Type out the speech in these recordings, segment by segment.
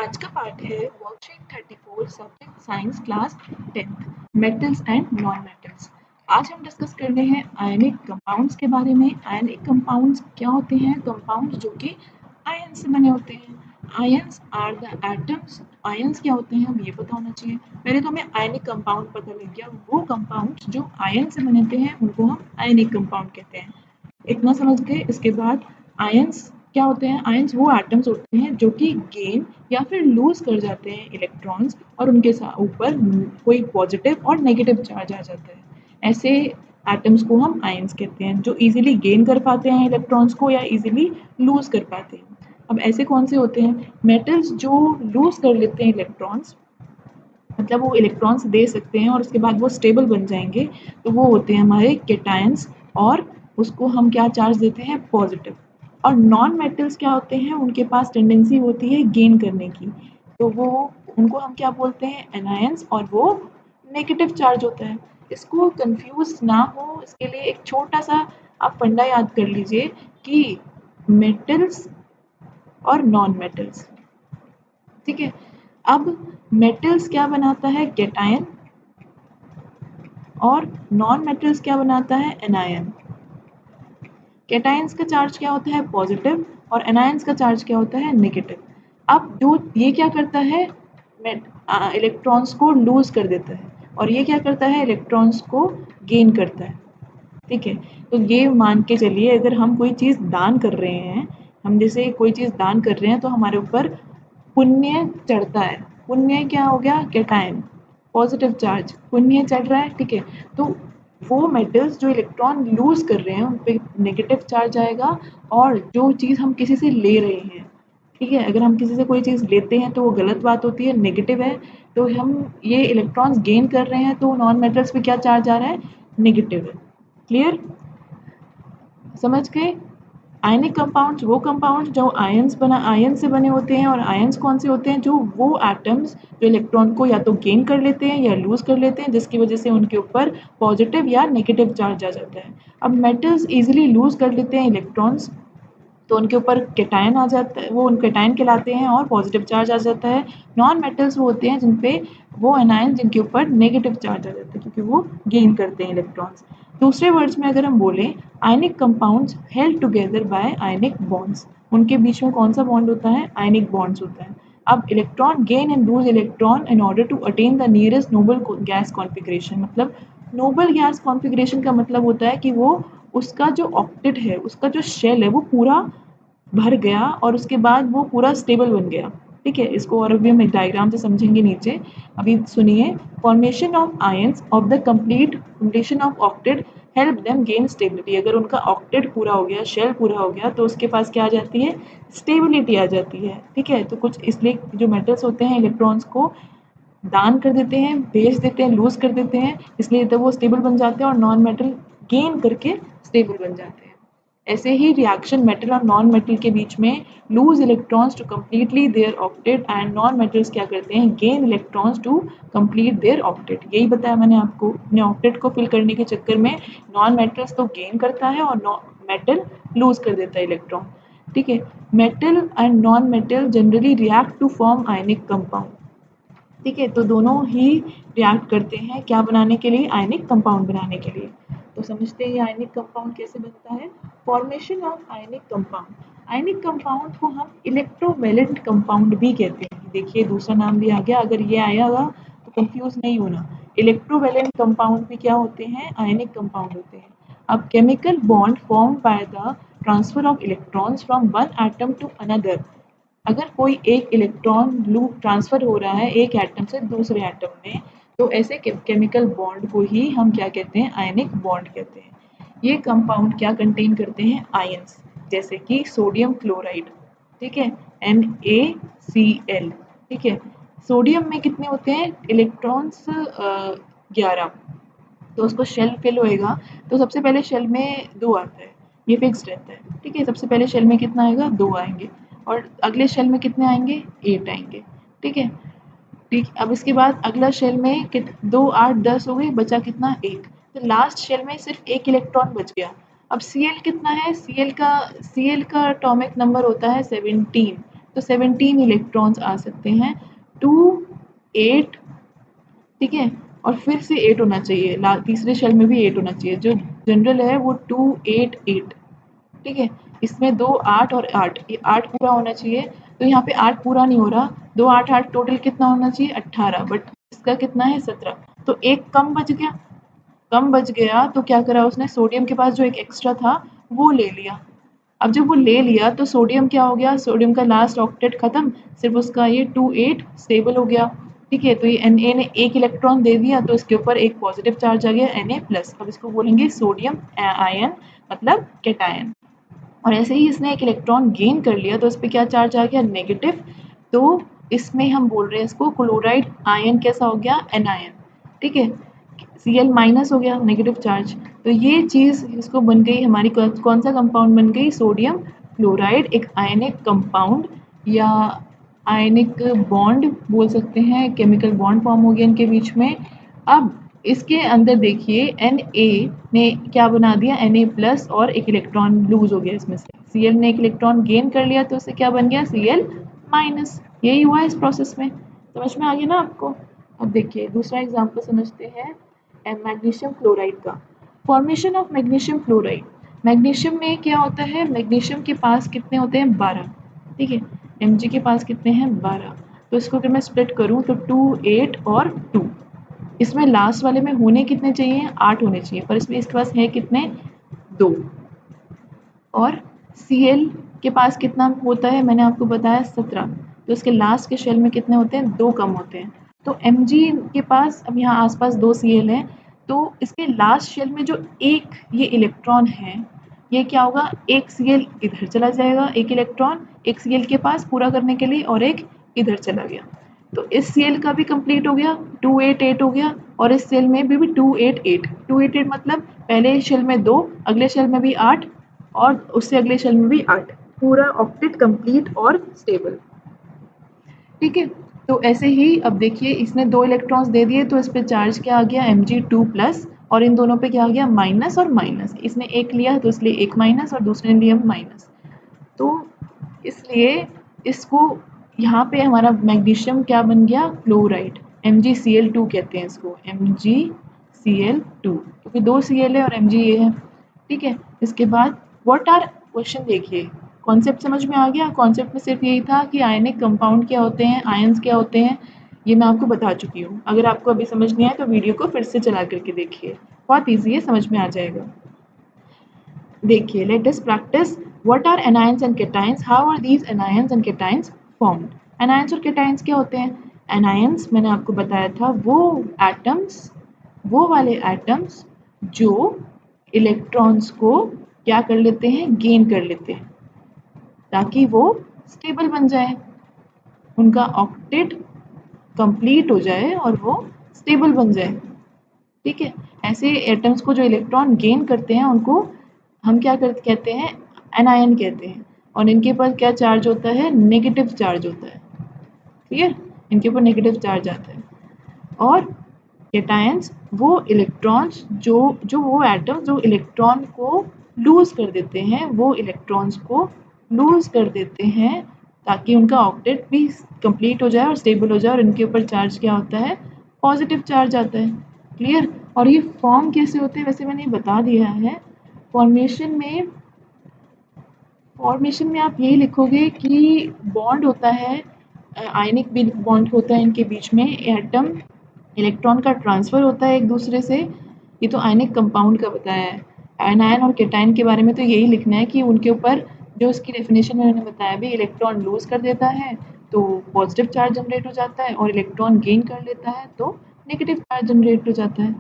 आज का पाठ है worksheet 34 subject science class 10th metals and non metals. आज हम डिस्कस कर रहे हैं आयनिक कंपाउंड्स के बारे में। आयनिक कंपाउंड्स क्या होते हैं? कंपाउंड्स जो कि आयन से बने होते हैं। Ions are the atoms. Ions क्या होते हैं हम ये पता होना चाहिए। पहले तो हमें आयनिक कंपाउंड पता लग गया, वो कंपाउंड्स जो आयन से बनते हैं उनको हम आयनिक कंपाउंड कहते हैं। इतना समझ गए। इसके बाद आयन्स क्या होते हैं? आयन्स वो एटम्स होते हैं जो कि गेन या फिर लूज कर जाते हैं इलेक्ट्रॉन्स और उनके ऊपर कोई पॉजिटिव और नेगेटिव चार्ज आ जाता है। ऐसे एटम्स को हम आयन्स कहते हैं जो इजीली गेन कर पाते हैं इलेक्ट्रॉन्स को या इजीली लूज कर पाते हैं। अब ऐसे कौन से होते हैं? मेटल्स जो लूज कर लेते हैं इलेक्ट्रॉन्स, मतलब वो इलेक्ट्रॉन्स दे सकते हैं और उसके बाद वो स्टेबल बन जाएंगे, तो वो होते हैं हमारे केटायंस और उसको हम क्या चार्ज देते हैं? पॉजिटिव। और नॉन मेटल्स क्या होते हैं? उनके पास टेंडेंसी होती है गेन करने की, तो वो उनको हम क्या बोलते हैं? एनायंस, और वो नेगेटिव चार्ज होता है। इसको कंफ्यूज ना हो इसके लिए एक छोटा सा आप फंडा याद कर लीजिए कि मेटल्स और नॉन मेटल्स, ठीक है। अब मेटल्स क्या बनाता है? कैटायन, और नॉन मेटल्स क्या बनाता है? एनायन। कैटायंस का चार्ज क्या होता है? पॉजिटिव, और एनायंस का चार्ज क्या होता है? नेगेटिव। अब जो ये क्या करता है? इलेक्ट्रॉन्स को लूज कर देता है, और ये क्या करता है? इलेक्ट्रॉन्स को गेन करता है, ठीक है। तो ये मान के चलिए अगर हम कोई चीज़ दान कर रहे हैं, हम जैसे कोई चीज़ दान कर रहे हैं तो हमारे ऊपर पुण्य चढ़ता है। पुण्य क्या हो गया? कैटायन, पॉजिटिव चार्ज, पुण्य चढ़ रहा है, ठीक है। तो वो मेटल्स जो इलेक्ट्रॉन लूज कर रहे हैं उन पे नेगेटिव चार्ज आएगा, और जो चीज़ हम किसी से ले रहे हैं, ठीक है, अगर हम किसी से कोई चीज़ लेते हैं तो वो गलत बात होती है, नेगेटिव है। तो हम ये इलेक्ट्रॉन्स गेन कर रहे हैं तो नॉन मेटल्स पे क्या चार्ज आ रहा है? नेगेटिव है। क्लियर? समझ गए? आयनिक कंपाउंड्स वो कंपाउंड्स जो आयन से बने होते हैं, और आयन्स कौन से होते हैं? जो वो एटम्स जो इलेक्ट्रॉन को या तो गेन कर लेते हैं या लूज कर लेते हैं, जिसकी वजह से उनके ऊपर पॉजिटिव या नेगेटिव चार्ज आ जाता है। अब मेटल्स इजीली लूज कर लेते हैं इलेक्ट्रॉन्स, तो उनके ऊपर केटायन आ जाता है, वो उन केटायन कहलाते हैं और पॉजिटिव चार्ज आ जाता है। नॉन मेटल्स वो होते हैं जिन पे वो एनायन जिनके ऊपर नेगेटिव चार्ज आ जाता है क्योंकि वो गेन करते हैं इलेक्ट्रॉन्स। दूसरे वर्ड्स में अगर हम बोलें, ionic compounds held together by ionic bonds. उनके बीच में कौन सा बॉन्ड होता है? आयनिक बॉन्ड्स होता है। अब electron gain and lose electron in order to attain the nearest noble gas configuration. मतलब नोबल गैस कॉन्फिगरेशन का मतलब होता है कि वो उसका जो ऑक्टेट है, उसका जो शेल है, वो पूरा भर गया और उसके बाद वो पूरा स्टेबल बन गया, ठीक है। इसको और अभी हम एक डायग्राम से समझेंगे नीचे। अभी सुनिए। Formation of ions of the complete formation of octet help them gain stability. अगर उनका ऑक्टेट पूरा हो गया, शेल पूरा हो गया, तो उसके पास क्या आ जाती है? स्टेबिलिटी आ जाती है, ठीक है। तो कुछ इसलिए जो मेटल्स होते हैं इलेक्ट्रॉन्स को दान कर देते हैं, भेज देते हैं, लूज कर देते हैं, इसलिए तब वो स्टेबल बन जाते हैं, और नॉन मेटल गेन करके स्टेबल बन जाते हैं। ऐसे ही रिएक्शन मेटल और नॉन मेटल के बीच में lose electrons to completely their octet, and non metals क्या करते हैं? Gain electrons to complete their octet. यही बताया मैंने आपको। अपने ऑक्टेट को फिल करने के चक्कर में नॉन मेटल्स तो गेन करता है और मेटल लूज कर देता है इलेक्ट्रॉन, ठीक है। Metal and non metal generally react to form ionic compound, ठीक है। तो दोनों ही रिएक्ट करते हैं क्या बनाने के लिए? आयनिक कंपाउंड बनाने के लिए। तो समझते हैं आयनिक कंपाउंड कैसे बनता है। Formation of ionic compound. Ionic compound को हम इलेक्ट्रोवैलेंट कंपाउंड भी कहते हैं। देखिए दूसरा नाम भी आ गया, अगर ये आएगा तो कंफ्यूज नहीं होना। इलेक्ट्रोवैलेंट कंपाउंड भी क्या होते हैं? आयनिक कंपाउंड होते हैं। अब chemical bond form by the transfer of electrons from one atom to another. अगर कोई एक इलेक्ट्रॉन लूप ट्रांसफर हो रहा है एक एटम से दूसरे एटम में, तो ऐसे केमिकल बॉन्ड को ही हम क्या कहते हैं? आयनिक बॉन्ड कहते हैं। ये कंपाउंड क्या कंटेन करते हैं? आयंस, जैसे कि सोडियम क्लोराइड, ठीक है, NaCl, ठीक है। सोडियम में कितने होते हैं इलेक्ट्रॉन्स? 11। तो उसको शेल फिल होएगा तो सबसे पहले शेल में 2 आता है, ये फिक्स्ड रहता है, ठीक है। सबसे पहले शेल में कितना आएगा? 2 आएंगे, और अगले शेल में कितने आएंगे? 8 आएंगे, ठीक है। ठीक, अब इसके बाद अगला शेल में 2 8 10 हो गई, बचा कितना? 1। तो लास्ट शेल में सिर्फ 1 इलेक्ट्रॉन बच गया। अब Cl कितना है? Cl का एटॉमिक नंबर होता है 17, तो 17 इलेक्ट्रॉन्स आ सकते हैं। 2 8, ठीक है, और फिर से 8 होना चाहिए, तीसरे शेल में भी 8 होना चाहिए। जो जनरल है वो 2 8 8, ठीक है। इसमें 2 8 और 8, ये 8 पूरा होना चाहिए। तो यहाँ पे 8 पूरा नहीं हो रहा, 2 8 8 टोटल कितना होना चाहिए 18, बट इसका कितना है 17, तो एक कम बच गया। कम बच गया तो क्या करा उसने, सोडियम के पास जो एक एक्स्ट्रा था वो ले लिया। अब जब वो ले लिया तो सोडियम क्या हो गया, सोडियम का लास्ट ऑक्टेट खत्म, सिर्फ उसका ये 2 8 स्टेबल हो गया, ठीक है। तो ये Na ने एक इलेक्ट्रॉन दे दिया तो इसके ऊपर एक पॉजिटिव चार्ज आ गया Na+। अब इसको बोलेंगे सोडियम आयन, मतलब कैटायन। और ऐसे ही इसने एक इलेक्ट्रॉन गेन कर लिया तो इस पर क्या चार्ज आ गया, नेगेटिव। तो इसमें हम बोल रहे हैं इसको क्लोराइड आयन कैसा हो गया, एनायन, ठीक है। Cl- हो गया, नेगेटिव चार्ज। तो ये चीज़ इसको बन गई हमारी, कौन सा कंपाउंड बन गई, सोडियम क्लोराइड, एक आयनिक कंपाउंड या आयनिक बॉन्ड बोल सकते हैं, केमिकल बॉन्ड फॉर्म हो गया इनके बीच में। अब इसके अंदर देखिए Na ने क्या बना दिया, Na+ और एक इलेक्ट्रॉन लूज हो गया इसमें से। Cl ने एक इलेक्ट्रॉन गेन कर लिया तो उससे क्या बन गया, Cl-। यही हुआ इस प्रोसेस में, समझ में आ गया ना आपको। अब देखिए दूसरा एग्जाम्पल समझते हैं मैग्नीशियम क्लोराइड का। Formation of magnesium chloride. Magnesium में क्या होता है, मैग्नीशियम के पास कितने होते हैं, 12, ठीक है। Mg के पास कितने हैं, 12। तो इसको अगर मैं स्प्लिट करूँ तो 2 8 और 2, इसमें लास्ट वाले में होने कितने चाहिए, 8 होने चाहिए, पर इसमें इसके पास है कितने, 2। और Cl के पास कितना होता है, मैंने आपको बताया 17, तो इसके लास्ट के शेल में कितने होते हैं, 2 कम होते हैं। तो Mg के पास, अब यहाँ आसपास 2 Cl हैं, तो इसके लास्ट शेल में जो एक ये इलेक्ट्रॉन है, ये क्या होगा, एक Cl इधर चला जाएगा, एक इलेक्ट्रॉन एक Cl के पास पूरा करने के लिए, और एक इधर चला गया। तो इस Cl का भी कंप्लीट हो गया, 2 8 8 हो गया, और इस सेल में भी 2 8 8, 2 8 8 मतलब पहले शेल में 2, अगले शेल में भी 8, और उससे अगले शेल में भी 8, पूरा ऑक्टेट कंप्लीट और स्टेबल, ठीक है। तो ऐसे ही अब देखिए इसने 2 इलेक्ट्रॉन्स दे दिए तो इस पे चार्ज क्या आ गया, Mg2+, और इन दोनों पे क्या आ गया, माइनस और माइनस। इसने एक लिया तो इसलिए एक माइनस और दूसरे ने लिया माइनस। तो इसलिए इसको यहाँ पे हमारा मैग्नीशियम क्या बन गया, क्लोराइड, MgCl2 कहते हैं इसको, MgCl2, क्योंकि 2 Cl है और Mg ये है, ठीक है। इसके बाद व्हाट आर, क्वेश्चन देखिए, कॉन्सेप्ट समझ में आ गया। कॉन्सेप्ट में सिर्फ यही था कि आयनिक कंपाउंड क्या होते हैं, आयंस क्या होते हैं, ये मैं आपको बता चुकी हूँ। अगर आपको अभी समझ नहीं आया तो वीडियो को फिर से चला करके देखिए, बहुत ईजी है, समझ में आ जाएगा। देखिए, let us practice what are anions and cations, how are these anions and cations formed. Anions और कैटायंस क्या होते हैं, एनायंस मैंने आपको बताया था वो एटम्स, वो वाले एटम्स जो इलेक्ट्रॉन्स को क्या कर लेते हैं, गेन कर लेते हैं, ताकि वो स्टेबल बन जाए, उनका ऑक्टेट कंप्लीट हो जाए और वो स्टेबल बन जाए, ठीक है। ऐसे एटम्स को जो इलेक्ट्रॉन गेन करते हैं उनको हम क्या कहते हैं, एनायन कहते हैं, और इनके पास क्या चार्ज होता है, नेगेटिव चार्ज होता है, क्लियर, इनके ऊपर नेगेटिव चार्ज आता है। और कैटायंस वो इलेक्ट्रॉन्स जो जो वो एटम जो इलेक्ट्रॉन को लूज कर देते हैं, वो इलेक्ट्रॉन्स को लूज कर देते हैं ताकि उनका ऑक्टेट भी कंप्लीट हो जाए और स्टेबल हो जाए, और इनके ऊपर चार्ज क्या होता है, पॉजिटिव चार्ज आता है, क्लियर। और ये फॉर्म कैसे होते हैं, वैसे मैंने बता दिया है। फॉर्मेशन में, फॉर्मेशन में आप यही लिखोगे कि बॉन्ड होता है, आयनिक भी बॉन्ड होता है इनके बीच में, एटम इलेक्ट्रॉन का ट्रांसफ़र होता है एक दूसरे से, ये तो आयनिक कंपाउंड का बताया है। एनायन और कैटायन के बारे में तो यही लिखना है कि उनके ऊपर जो उसकी डेफिनेशन में मैंने बताया भी, इलेक्ट्रॉन लूज कर देता है तो पॉजिटिव चार्ज जनरेट हो जाता है, और इलेक्ट्रॉन गेन कर लेता है तो नेगेटिव चार्ज जनरेट हो जाता है,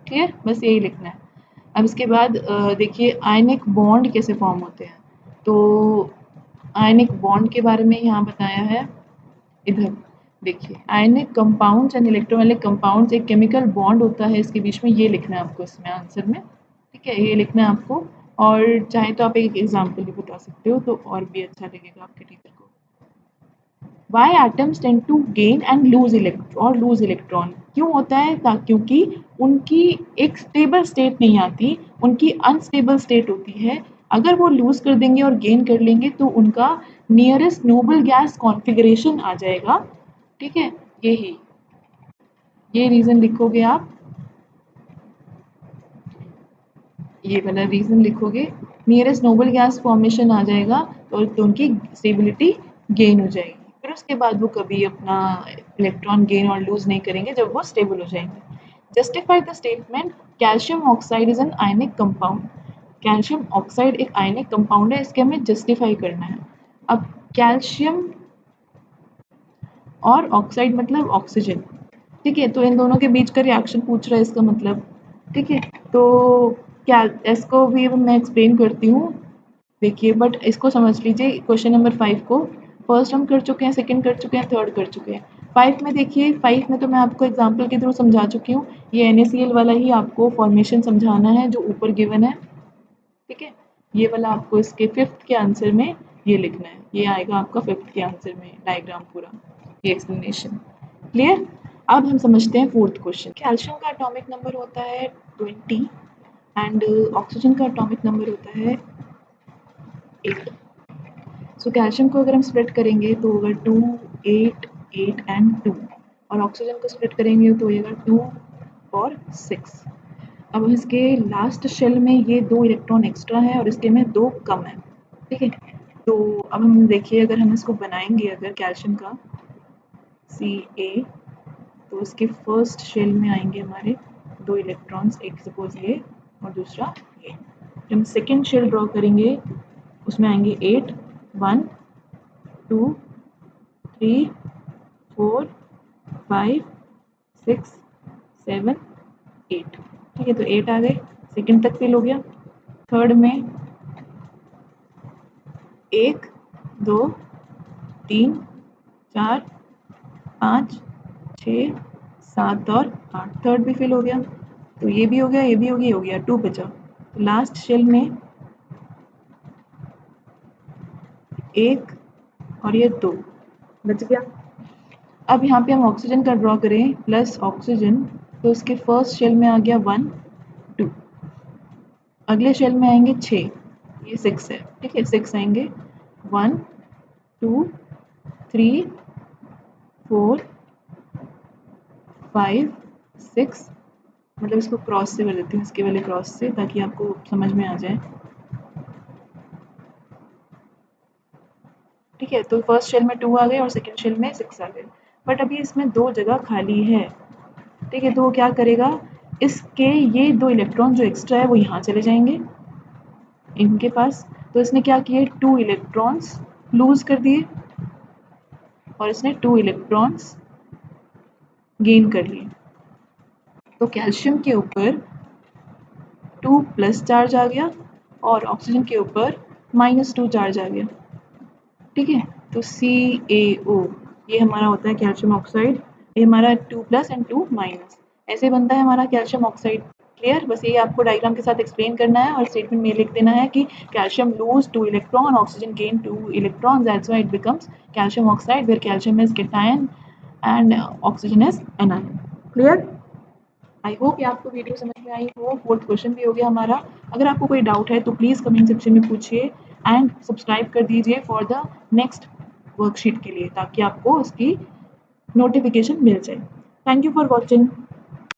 क्लियर, बस यही लिखना है। अब इसके बाद देखिए आयनिक बॉन्ड कैसे फॉर्म होते हैं, तो आयनिक बॉन्ड के बारे में यहाँ बताया है, इधर देखिए, ionic compounds and electromagnetic compounds, एक केमिकल बॉन्ड होता है इसके बीच में, ये लिखना है आपको इसमें आंसर में, ठीक है, ये लिखना है आपको। और चाहे तो आप एक एग्जाम्पल भी बता सकते हो तो और भी अच्छा लगेगा आपके टीचर को। Why atoms tend to gain and lose electron, क्यों होता है, क्योंकि उनकी एक स्टेबल स्टेट नहीं आती, उनकी अनस्टेबल स्टेट होती है। अगर वो लूज कर देंगे और गेन कर लेंगे तो उनका नियरेस्ट नोबल गैस कॉन्फ़िगरेशन आ जाएगा, ठीक है, यही, ये रीज़न लिखोगे आप, ये वाला रीज़न लिखोगे, नियरेस्ट नोबल गैस फॉर्मेशन आ जाएगा तो उनकी स्टेबिलिटी गेन हो जाएगी। फिर उसके बाद वो कभी अपना इलेक्ट्रॉन गेन और लूज़ नहीं करेंगे जब वो स्टेबल हो जाएंगे। Justify the statement calcium oxide is an ionic compound. Calcium oxide एक आयनिक कंपाउंड है, इसके हमें जस्टिफाई करना है। अब कैल्शियम और ऑक्साइड मतलब ऑक्सीजन, ठीक है, तो इन दोनों के बीच का रिएक्शन पूछ रहा है इसका मतलब, ठीक है, तो क्या इसको भी मैं एक्सप्लेन करती हूँ, देखिए, बट इसको समझ लीजिए क्वेश्चन नंबर 5 को। फर्स्ट हम कर चुके हैं, सेकंड कर चुके हैं, थर्ड कर चुके हैं। 5 में देखिए, 5 में तो मैं आपको एग्जांपल के थ्रू समझा चुकी हूँ। ये NaCl वाला ही आपको फॉर्मेशन समझाना है जो ऊपर गिवन है, ठीक है। ये वाला आपको इसके 5th के आंसर में ये लिखना है, ये आएगा आपका 5th के आंसर में डायग्राम पूरा, ये एक्सप्लेनेशन क्लियर। अब हम समझते हैं 4th क्वेश्चन। कैल्शियम का एटॉमिक नंबर होता है 20 एंड ऑक्सीजन का एटॉमिक नंबर होता है 8। सो कैल्शियम को अगर हम स्प्लिट करेंगे तो होगा 2, 8, 8 एंड 2, और ऑक्सीजन को स्प्लिट करेंगे तो होगा 2 और 6। अब इसके लास्ट शेल में ये 2 इलेक्ट्रॉन एक्स्ट्रा है और इसके में 2 कम है, ठीक है। तो अब हम देखिए, अगर हम इसको बनाएंगे अगर कैल्शियम का Ca, तो इसके फर्स्ट शेल में आएंगे हमारे 2 इलेक्ट्रॉन्स, एक सपोज ये और दूसरा ये। जब हम सेकेंड शेल ड्रॉ करेंगे उसमें आएंगे 8, 1, 2, 3, 4, 5, 6, 7, 8, ठीक है, तो 8 आ गए, सेकेंड तक फिल हो गया। थर्ड में 1, 2, 3, 4, 5, 6, 7 और 8, थर्ड भी फिल हो गया, तो ये भी हो गया, ये भी हो गया, ये हो गया, 2 बचा। तो लास्ट शेल में 1 और ये 2 बच गया। अब यहाँ पे हम ऑक्सीजन का ड्रॉ करें प्लस ऑक्सीजन, तो इसके फर्स्ट शेल में आ गया 1, 2, अगले शेल में आएंगे 6, ये 6 है, ठीक है, 6 आएंगे, 1, 2, 3, 4, 5, 6, मतलब इसको क्रॉस से कर देती हूँ, इसके वाले क्रॉस से, ताकि आपको समझ में आ जाए, ठीक है। तो फर्स्ट शेल में 2 आ गए और सेकेंड शेल में 6 आ गए, बट अभी इसमें 2 जगह खाली है, ठीक है, तो वो क्या करेगा, इसके ये 2 इलेक्ट्रॉन जो एक्स्ट्रा है वो यहाँ चले जाएंगे इनके पास, तो इसने क्या किए, 2 इलेक्ट्रॉन्स लूज कर दिए और इसने 2 इलेक्ट्रॉन्स गेन कर लिए। तो कैल्शियम के ऊपर 2 प्लस चार्ज आ गया और ऑक्सीजन के ऊपर -2 चार्ज आ गया, ठीक है। तो CaO ये हमारा होता है कैल्शियम ऑक्साइड, ये हमारा 2 प्लस एंड 2 माइनस, ऐसे बनता है हमारा कैल्शियम ऑक्साइड, क्लियर। बस ये आपको डायग्राम के साथ एक्सप्लेन करना है और स्टेटमेंट में लिख देना है कि calcium lose 2 electron, oxygen gain 2 electron, that's why it becomes calcium oxide where calcium is cation and oxygen is anion, clear. I hope ये आपको वीडियो समझ में आई हो। 4th क्वेश्चन भी हो गया हमारा। अगर आपको कोई डाउट है तो प्लीज़ कमेंट सेक्शन में पूछिए एंड सब्सक्राइब कर दीजिए फॉर द नेक्स्ट वर्कशीट के लिए, ताकि आपको उसकी नोटिफिकेशन मिल जाए। Thank you for watching.